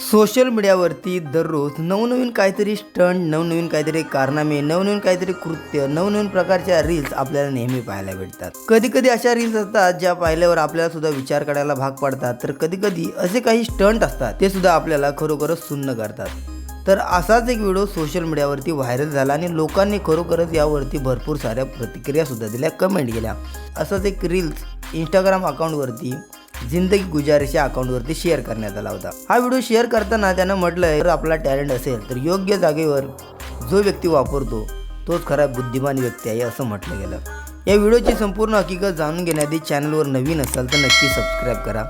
Social मीडियावरती दररोज नवनवीन काहीतरी स्टंट, नवनवीन काहीतरी कारनामे, नवनवीन काहीतरी कृत्य, नवनवीन प्रकारच्या रील्स आपल्याला नेहमी पाहायला भेटतात. कधी कधी अशा रील्स असतात ज्या पाहिल्यावर आपल्याला सुद्धा विचार करायला भाग पडतात, तर कधी कधी असे काही स्टंट असतात ते सुद्धा आपल्याला खरोखरच सुन्न करतात. तर असाच एक व्हिडिओ सोशल मीडियावरती व्हायरल झाला आणि लोकांनी खरोखरच यावरती भरपूर साऱ्या प्रतिक्रिया सुद्धा दिल्या, कमेंट केल्या. असंच एक रील्स इंस्टाग्राम अकाउंटवरती जिंदगी गुजारिश या अकाउंटवरती शेअर करण्यात आला होता. हा व्हिडिओ शेअर करताना त्यानं म्हटलंय, जर आपला टॅलेंट असेल तर योग्य जागेवर जो व्यक्ती वापरतो तोच खरा बुद्धिमान व्यक्ती आहे, असं म्हटलं गेलं. या व्हिडिओची संपूर्ण हकीकत जाणून घेण्याआधी चॅनलवर नवीन असाल तर नक्की सबस्क्राईब करा.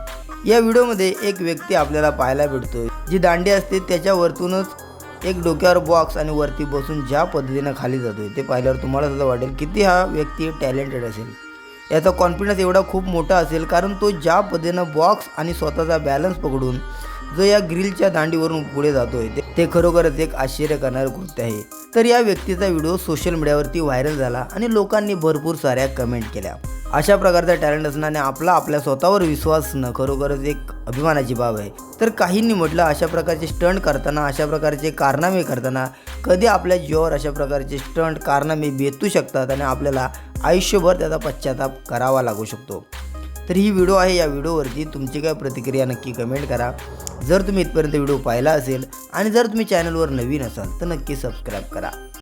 या व्हिडिओमध्ये एक व्यक्ती आपल्याला पाहायला भेटतोय, जी दांडी असते त्याच्यावरतूनच एक डोक्यावर बॉक्स आणि वरती बसून ज्या पद्धतीनं खाली जातोय ते पाहिल्यावर तुम्हाला सुद्धा वाटेल किती हा व्यक्ती टॅलेंटेड असेल. याचा कॉन्फिडन्स एवढा खूप मोठा असेल, कारण तो ज्या पद्धतीनं बॉक्स आणि स्वतःचा बॅलन्स पकडून जो या ग्रिलच्या दांडीवरून पुढे जातोय ते खरोखरच एक आश्चर्य करणारं कृत्य आहे. तर या व्यक्तीचा व्हिडिओ सोशल मीडियावरती व्हायरल झाला आणि लोकांनी भरपूर साऱ्या कमेंट केल्या. अशा प्रकारचा टॅलेंट असणारे आपल्या स्वतःवर विश्वास असणं खरोखरच एक अभिमानाची बाब आहे. तर काहींनी म्हटलं, अशा प्रकारचे स्टंट करताना, अशा प्रकारचे कारनामे करताना कधी आपल्या जीवावर अशा प्रकारचे स्टंट कारनामे बेतू शकतात आणि आपल्याला आयुष्यभर त्याचा पश्चाताप करावा लागू शकतो. तर ही व्हिडिओ आहे, या व्हिडिओवरती तुमची काय प्रतिक्रिया नक्की कमेंट करा. जर तुम्ही इथपर्यंत व्हिडिओ पाहिला असेल आणि जर तुम्ही चॅनलवर नवीन असाल तर नक्की सबस्क्राईब करा.